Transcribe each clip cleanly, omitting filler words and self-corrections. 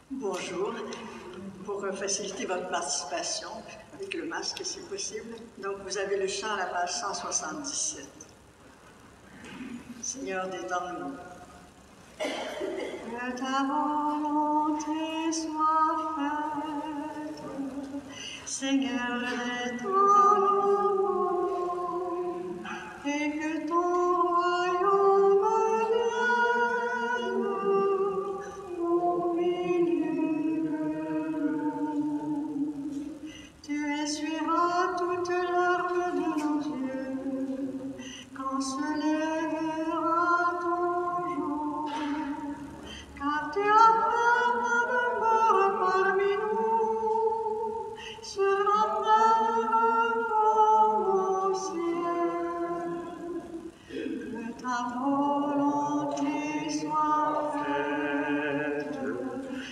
Bonjour. Pour faciliter votre participation, avec le masque si possible, donc vous avez le chant à la page 177. Seigneur des temps nouveaux. Que ta volonté soit faite, Seigneur des temps nouveaux, et que ton royaume vienne au milieu de nous. Tu essuieras toute larme de nos yeux quand se lèvera ton jour, car tu as peur de mort parmi nous, sera comme au ciel. Que ta volonté soit faite,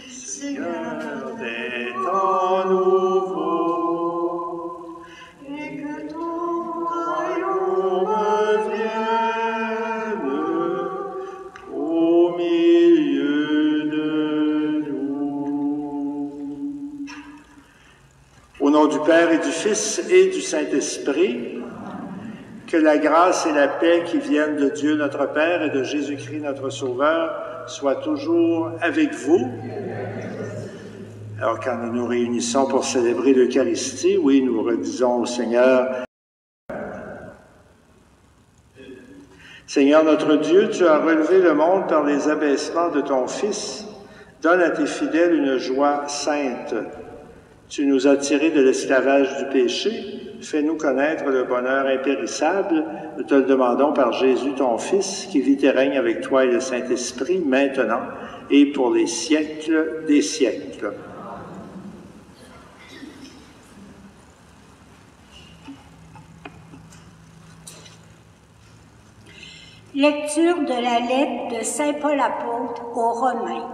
Seigneur des temps nouveaux, et que ton royaume vienne au milieu de nous. Au nom du Père et du Fils et du Saint-Esprit, que la grâce et la paix qui viennent de Dieu notre Père et de Jésus-Christ notre Sauveur soient toujours avec vous. Alors quand nous nous réunissons pour célébrer l'Eucharistie, oui, nous redisons au Seigneur: Seigneur notre Dieu, tu as relevé le monde par les abaissements de ton Fils. Donne à tes fidèles une joie sainte. Tu nous as tirés de l'esclavage du péché. Fais-nous connaître le bonheur impérissable. Nous te le demandons par Jésus, ton Fils, qui vit et règne avec toi et le Saint-Esprit, maintenant et pour les siècles des siècles. Lecture de la lettre de Saint Paul apôtre aux Romains.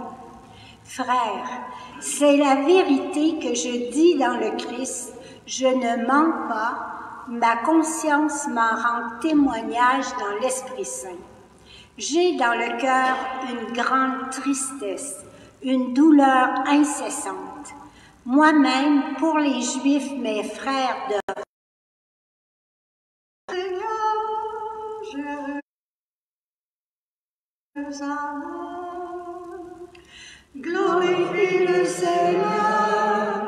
Frères, c'est la vérité que je dis dans le Christ, je ne mens pas, ma conscience m'en rend témoignage dans l'Esprit Saint. J'ai dans le cœur une grande tristesse, une douleur incessante. Moi-même, pour les Juifs, mes frères de Glorifie le Seigneur,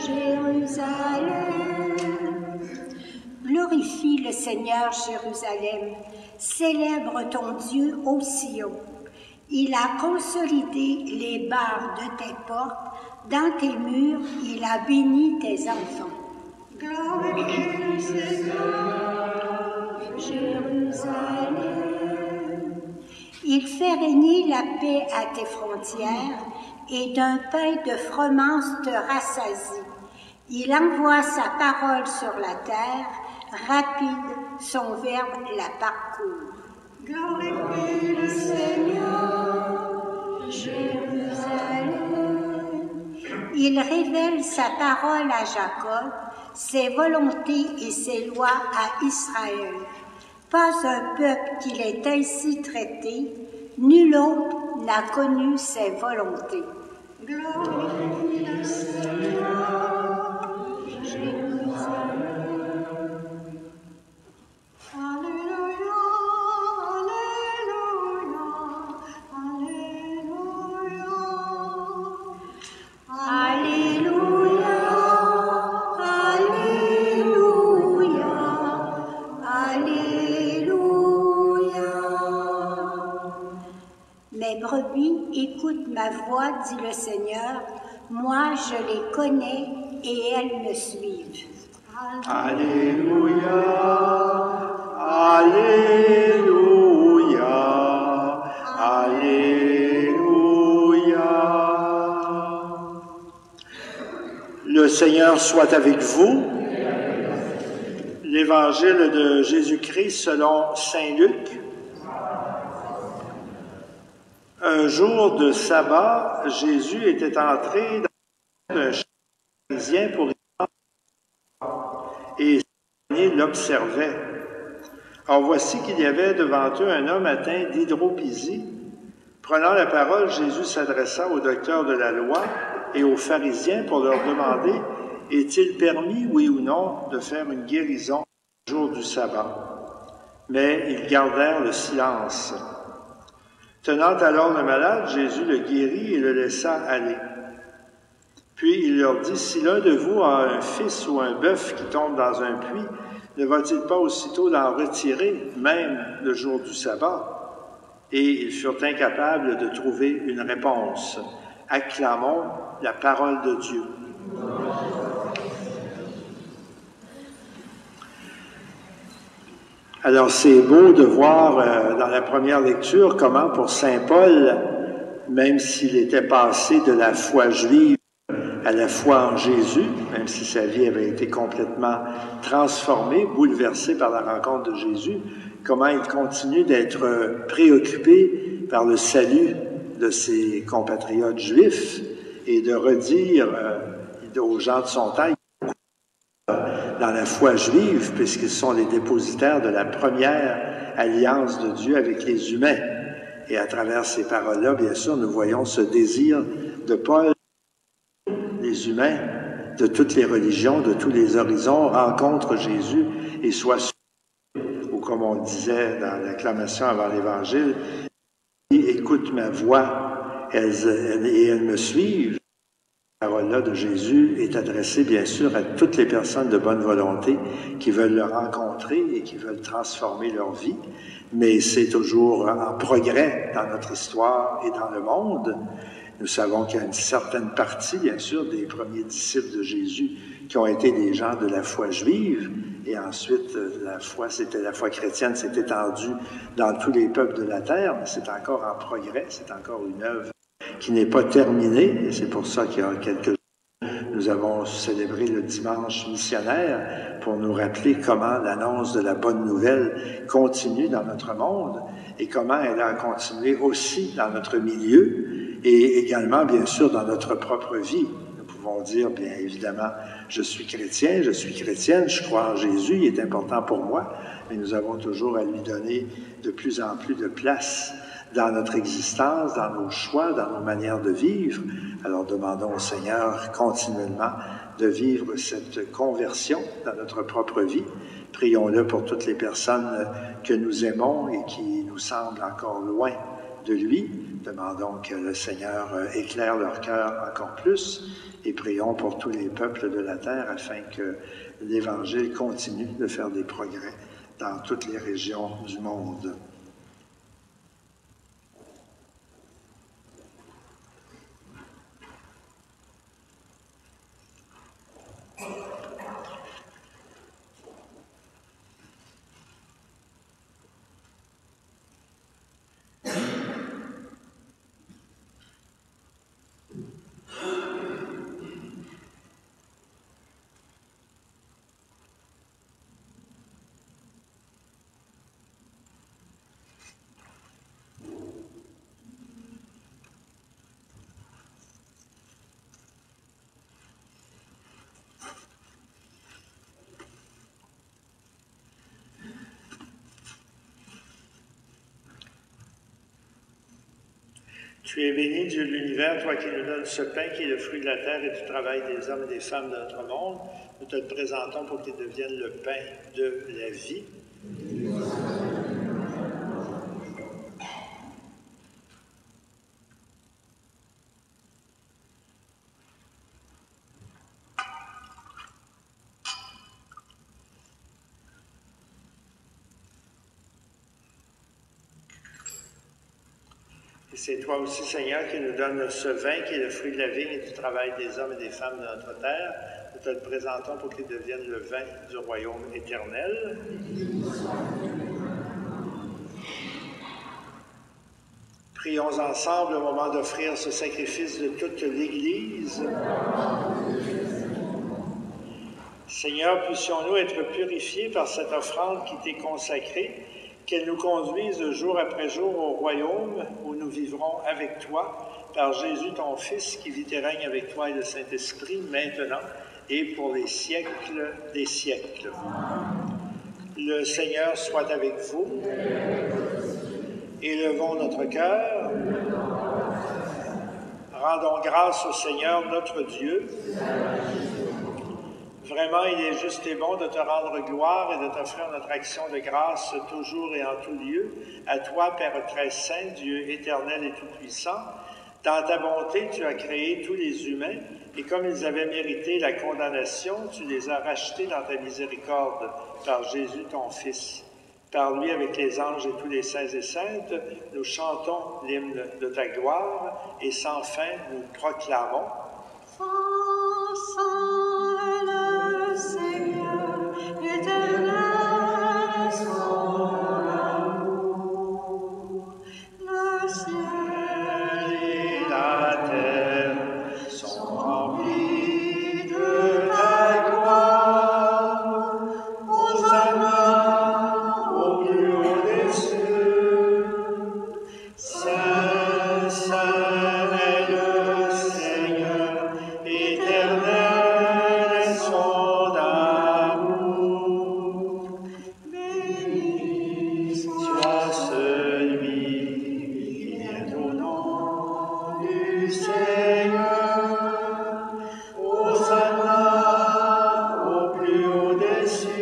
Jérusalem. Glorifie le Seigneur, Jérusalem. Célèbre ton Dieu ô Sion. Il a consolidé les barres de tes portes. Dans tes murs, il a béni tes enfants. Glorifie le Seigneur, Jérusalem. Il fait régner la paix à tes frontières, et d'un pain de fromage te rassasie. Il envoie sa parole sur la terre, rapide, son verbe la parcourt. Glorifie le Seigneur, Jérusalem. Il révèle sa parole à Jacob, ses volontés et ses lois à Israël. Pas un peuple qu'il ait ainsi traité, nul autre n'a connu ses volontés. Glorifie le Seigneur, Jérusalem. Alléluia, Alléluia, Alléluia, Alléluia, Alléluia. Mes brebis écoutent ma voix, dit le Seigneur. Moi, je les connais et elles me suivent. Alléluia, Alléluia, Alléluia. Le Seigneur soit avec vous. L'Évangile de Jésus-Christ selon Saint Luc. Un jour de sabbat, Jésus était entré dans un champ parisien pour y et l'observait. Alors voici qu'il y avait devant eux un homme atteint d'hydropésie. Prenant la parole, Jésus s'adressa aux docteurs de la loi et aux pharisiens pour leur demander « Est-il permis, oui ou non, de faire une guérison le jour du sabbat? » Mais ils gardèrent le silence. Tenant alors le malade, Jésus le guérit et le laissa aller. Puis il leur dit « Si l'un de vous a un fils ou un bœuf qui tombe dans un puits, ne va-t-il pas aussitôt l'en retirer, même le jour du sabbat? » Et ils furent incapables de trouver une réponse. Acclamons la parole de Dieu. Alors c'est beau de voir dans la première lecture comment pour saint Paul, même s'il était passé de la foi juive à la foi en Jésus, même si sa vie avait été complètement transformée, bouleversée par la rencontre de Jésus, comment il continue d'être préoccupé par le salut de ses compatriotes juifs et de redire aux gens de son temps dans la foi juive, puisqu'ils sont les dépositaires de la première alliance de Dieu avec les humains. Et à travers ces paroles-là, bien sûr, nous voyons ce désir de Paul, les humains de toutes les religions, de tous les horizons, rencontrent Jésus et soient sauvés, ou comme on disait dans l'acclamation avant l'Évangile, « Écoute ma voix, et elles me suivent ». La parole-là de Jésus est adressée, bien sûr, à toutes les personnes de bonne volonté qui veulent le rencontrer et qui veulent transformer leur vie, mais c'est toujours en progrès dans notre histoire et dans le monde. Nous savons qu'il y a une certaine partie, bien sûr, des premiers disciples de Jésus qui ont été des gens de la foi juive, et ensuite, la foi chrétienne s'est étendue dans tous les peuples de la terre, mais c'est encore en progrès, c'est encore une œuvre qui n'est pas terminée, et c'est pour ça qu'il y a quelques jours, nous avons célébré le dimanche missionnaire pour nous rappeler comment l'annonce de la bonne nouvelle continue dans notre monde et comment elle a continué aussi dans notre milieu et également, bien sûr, dans notre propre vie. Nous pouvons dire, bien évidemment, je suis chrétien, je suis chrétienne, je crois en Jésus, il est important pour moi, mais nous avons toujours à lui donner de plus en plus de place dans notre existence, dans nos choix, dans nos manières de vivre. Alors demandons au Seigneur continuellement de vivre cette conversion dans notre propre vie. Prions-le pour toutes les personnes que nous aimons et qui nous semblent encore loin de lui. Demandons que le Seigneur éclaire leur cœur encore plus et prions pour tous les peuples de la terre afin que l'Évangile continue de faire des progrès dans toutes les régions du monde. Tu es béni, Dieu de l'univers, toi qui nous donnes ce pain qui est le fruit de la terre et du travail des hommes et des femmes de notre monde. Nous te le présentons pour qu'il devienne le pain de la vie. C'est toi aussi, Seigneur, qui nous donne ce vin qui est le fruit de la vigne et du travail des hommes et des femmes de notre terre. Nous te le présentons pour qu'il devienne le vin du royaume éternel. Prions ensemble au moment d'offrir ce sacrifice de toute l'Église. Seigneur, puissions-nous être purifiés par cette offrande qui t'est consacrée, qu'elle nous conduise jour après jour au royaume où nous vivrons avec toi, par Jésus ton Fils, qui vit et règne avec toi et le Saint-Esprit, maintenant et pour les siècles des siècles. Le Seigneur soit avec vous Élevons notre cœur. Rendons grâce au Seigneur notre Dieu. Vraiment, il est juste et bon de te rendre gloire et de t'offrir notre action de grâce toujours et en tout lieu. À toi, Père très saint, Dieu éternel et tout-puissant, dans ta bonté, tu as créé tous les humains, et comme ils avaient mérité la condamnation, tu les as rachetés dans ta miséricorde par Jésus, ton Fils. Par lui, avec les anges et tous les saints et saintes, nous chantons l'hymne de ta gloire, et sans fin, nous proclamons « Le Seigneur éternel, son amour, le ciel et la terre sont remplis de ta gloire. Hosanna au plus haut des cieux. Saint, Saint est le Seigneur éternel est son amour. Béni soit celui qui vient au nom du Seigneur. Hosanna au plus haut des cieux.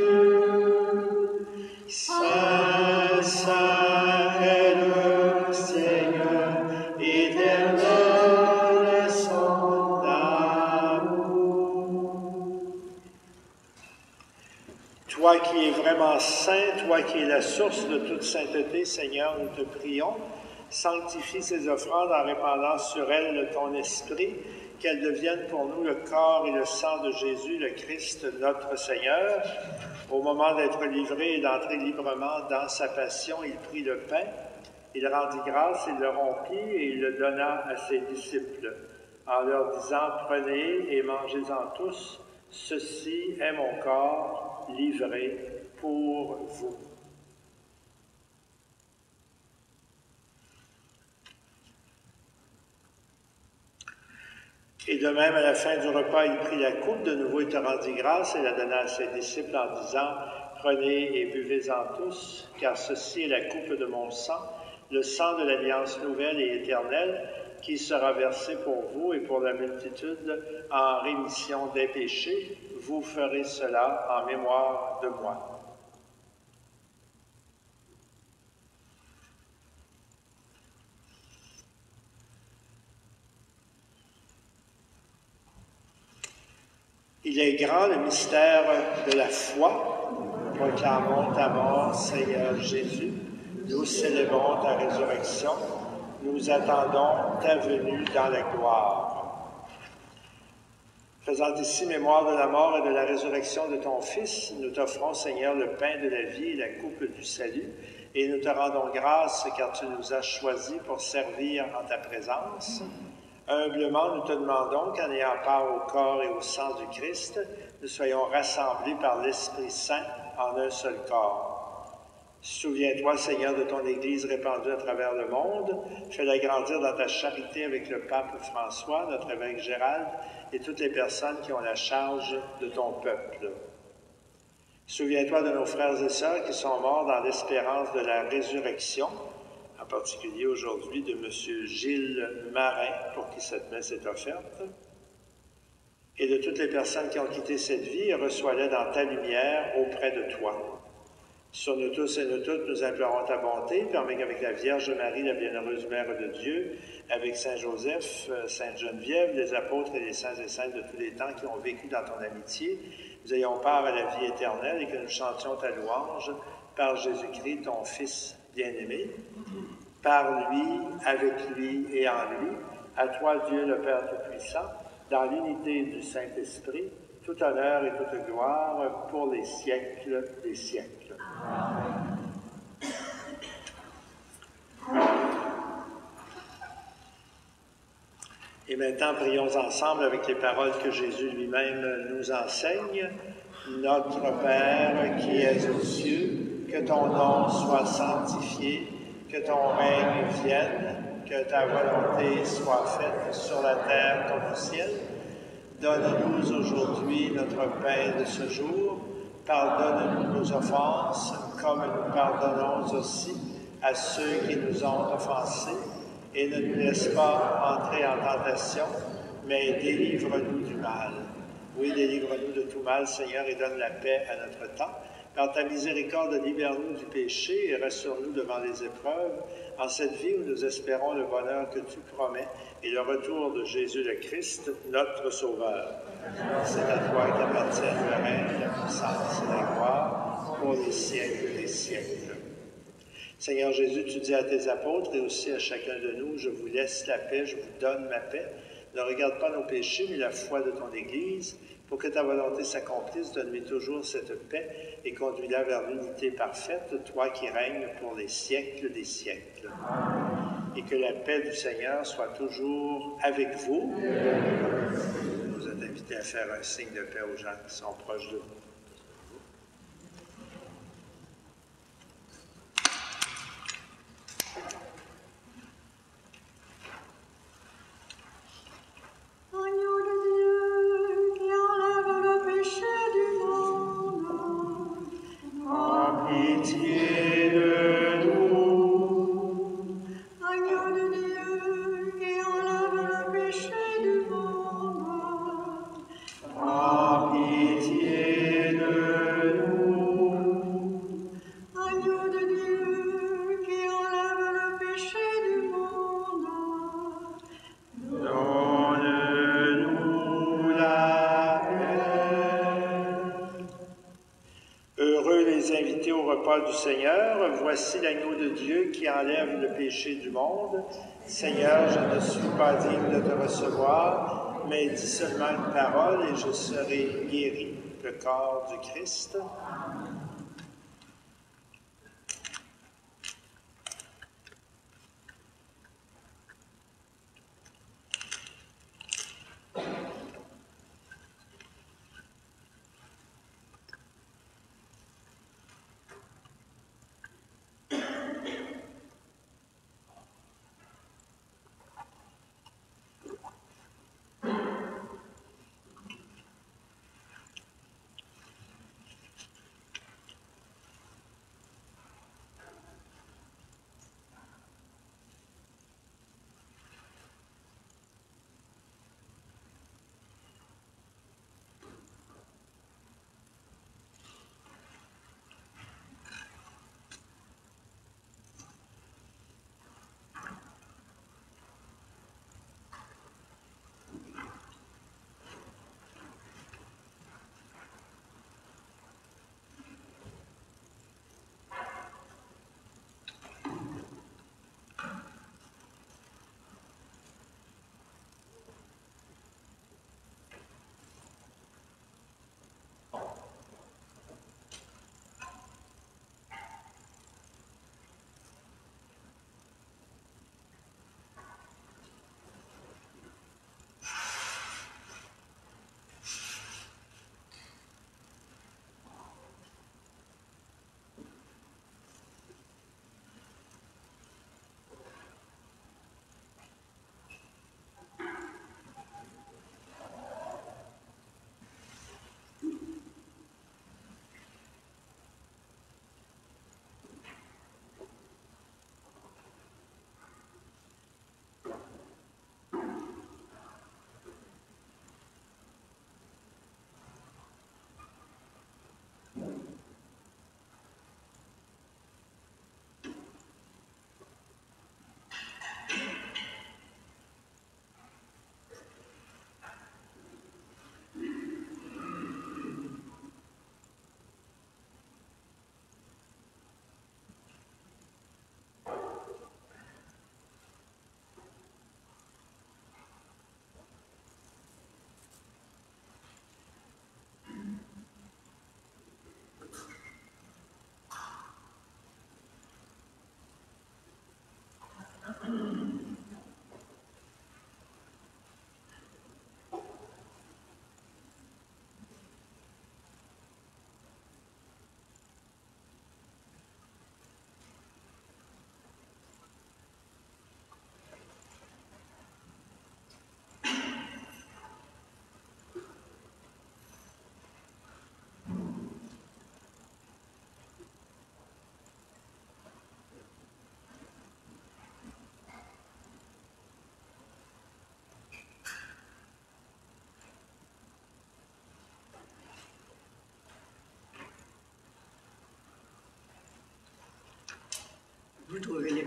Saint, Saint est le Seigneur éternel est son amour. Toi qui es vraiment saint, toi qui es la source de toute sainteté, Seigneur, nous te prions, sanctifie ces offrandes en répandant sur elles ton esprit, qu'elles deviennent pour nous le corps et le sang de Jésus, le Christ, notre Seigneur. Au moment d'être livré et d'entrer librement dans sa passion, il prit le pain, il rendit grâce, il le rompit et il le donna à ses disciples, en leur disant « Prenez et mangez-en tous, ceci est mon corps livré pour vous. » Et de même, à la fin du repas, il prit la coupe, de nouveau il te rendit grâce et la donna à ses disciples en disant « Prenez et buvez-en tous, car ceci est la coupe de mon sang, le sang de l'alliance nouvelle et éternelle, qui sera versé pour vous et pour la multitude en rémission des péchés. Vous ferez cela en mémoire de moi. » Il est grand le mystère de la foi. Proclamons ta mort, Seigneur Jésus. Nous célébrons ta résurrection. Nous attendons ta venue dans la gloire. Faisant ici mémoire de la mort et de la résurrection de ton Fils, nous t'offrons, Seigneur, le pain de la vie et la coupe du salut, et nous te rendons grâce car tu nous as choisis pour servir en ta présence. Humblement, nous te demandons qu'en ayant part au corps et au sang du Christ, nous soyons rassemblés par l'Esprit Saint en un seul corps. Souviens-toi, Seigneur, de ton Église répandue à travers le monde. Fais-la grandir dans ta charité avec le pape François, notre évêque Gérald et toutes les personnes qui ont la charge de ton peuple. Souviens-toi de nos frères et sœurs qui sont morts dans l'espérance de la résurrection, en particulier aujourd'hui de M. Gilles Marin, pour qui cette messe est offerte, et de toutes les personnes qui ont quitté cette vie, et reçois-les dans ta lumière auprès de toi. Sur nous tous et nous toutes, nous implorons ta bonté, permets qu'avec la Vierge Marie, la bienheureuse Mère de Dieu, avec Saint Joseph, Sainte Geneviève, les apôtres et les saints et saintes de tous les temps qui ont vécu dans ton amitié, nous ayons part à la vie éternelle et que nous chantions ta louange par Jésus-Christ, ton Fils bien-aimé. Par lui, avec lui et en lui, à toi Dieu le Père Tout-Puissant, dans l'unité du Saint-Esprit, tout honneur et toute gloire pour les siècles des siècles. Amen. Et maintenant, prions ensemble avec les paroles que Jésus lui-même nous enseigne. Notre Père qui es aux cieux, que ton nom soit sanctifié, que ton règne vienne, que ta volonté soit faite sur la terre comme au ciel. Donne-nous aujourd'hui notre pain de ce jour. Pardonne-nous nos offenses, comme nous pardonnons aussi à ceux qui nous ont offensés, et ne nous laisse pas entrer en tentation, mais délivre-nous du mal. Oui, délivre-nous de tout mal, Seigneur, et donne la paix à notre temps. Par ta miséricorde, libère-nous du péché et rassure-nous devant les épreuves, en cette vie où nous espérons le bonheur que tu promets et le retour de Jésus le Christ, notre Sauveur. C'est à toi qu'appartiennent le règne, la puissance et la gloire pour les siècles des siècles. Seigneur Jésus, tu dis à tes apôtres et aussi à chacun de nous, je vous laisse la paix, je vous donne ma paix. Ne regarde pas nos péchés, mais la foi de ton Église. Pour que ta volonté s'accomplisse, donne-lui toujours cette paix et conduis-la vers l'unité parfaite, toi qui règnes pour les siècles des siècles. Et que la paix du Seigneur soit toujours avec vous. Vous êtes invités à faire un signe de paix aux gens qui sont proches de vous. Du Seigneur, voici l'agneau de Dieu qui enlève le péché du monde. Seigneur, je ne suis pas digne de te recevoir, mais dis seulement une parole et je serai guéri. Le corps du Christ.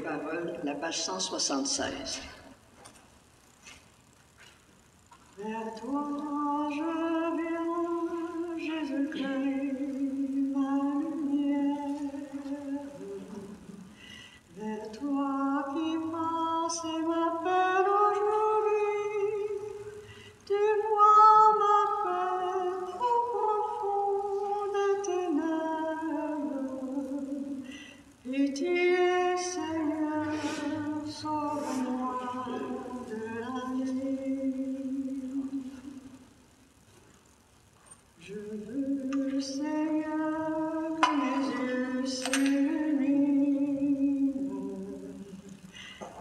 paroles, la page 176. Vers toi je viens, Jésus-Christ, ma lumière. Vers toi qui passe et m'appelle aujourd'hui, tu vois ma peine trop profonde et ténèbres. Pitié, Seigneur, sauve-moi de la nuit. Je veux, Seigneur, que mes yeux s'illuminent,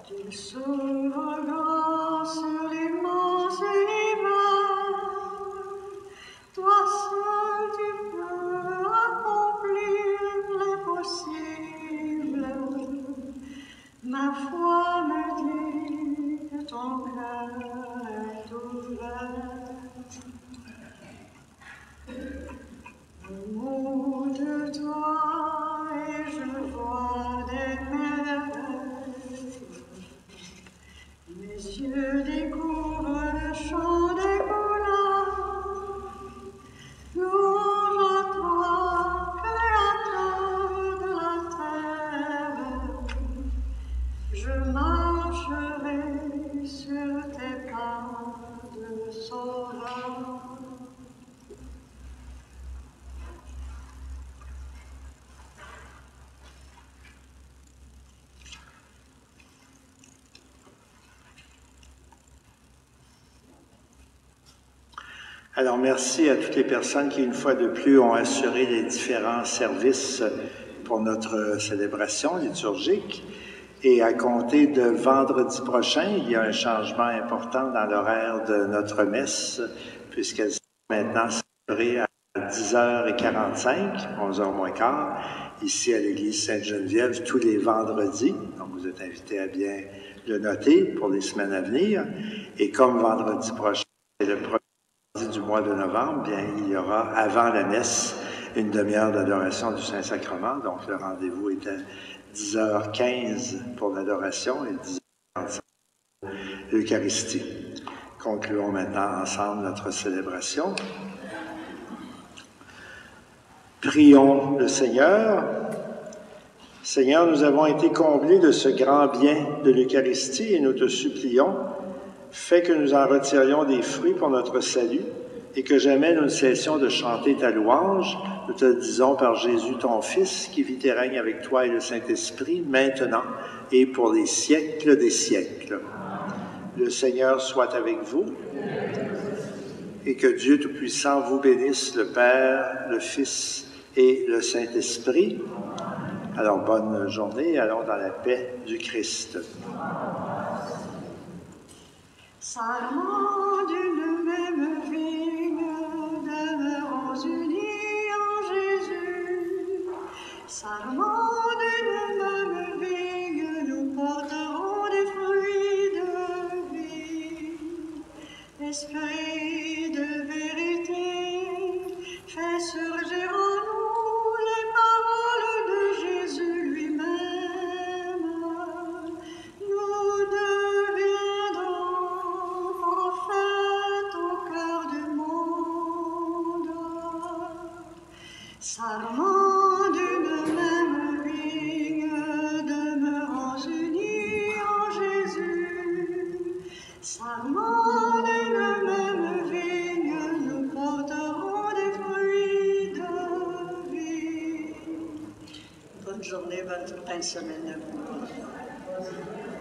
qu'ils s'ouvrent grand sur l'immense univers. Toi seul tu peux accomplir l'impossible. Ma foi me dit que ton cœur est ouvert. Le mot de toi et je vois des merveilles. Mes yeux découvrent le chant des couleurs. Louange à toi, créateur de la terre. Je marcherai sur tes pas de sauveur. Alors, merci à toutes les personnes qui, une fois de plus, ont assuré les différents services pour notre célébration liturgique. Et à compter de vendredi prochain, il y a un changement important dans l'horaire de notre messe, puisqu'elle sera maintenant célébrée à 10h45, 11h moins quart, ici à l'église Sainte-Geneviève, tous les vendredis. Donc, vous êtes invités à bien le noter pour les semaines à venir. Et comme vendredi prochain, c'est le premier du mois de novembre, bien, il y aura, avant la messe, une demi-heure d'adoration du Saint-Sacrement. Donc, le rendez-vous est à 10h15 pour l'adoration et 10h45 pour l'Eucharistie. Concluons maintenant ensemble notre célébration. Prions le Seigneur. Seigneur, nous avons été comblés de ce grand bien de l'Eucharistie et nous te supplions, fais que nous en retirions des fruits pour notre salut et que jamais nous ne cessions de chanter ta louange. Nous te le disons par Jésus, ton Fils, qui vit et règne avec toi et le Saint-Esprit, maintenant et pour les siècles des siècles. Le Seigneur soit avec vous et que Dieu Tout-Puissant vous bénisse, le Père, le Fils et le Saint-Esprit. Alors, bonne journée et allons dans la paix du Christ. Sarment d'une même vigne, demeurons unis en Jésus. Sarment d'une même vigne, nous porterons des fruits de vie. Esprit de vérité, fais surgir en nous les paroles de Jésus lui-même. Nous deviendrons prophètes au cœur du monde. Sarment d'une même vigne, demeurons unis en Jésus. Sarment d'une même vigne, nous porterons des fruits de vie. Bonne journée, bonne fin de semaine à vous.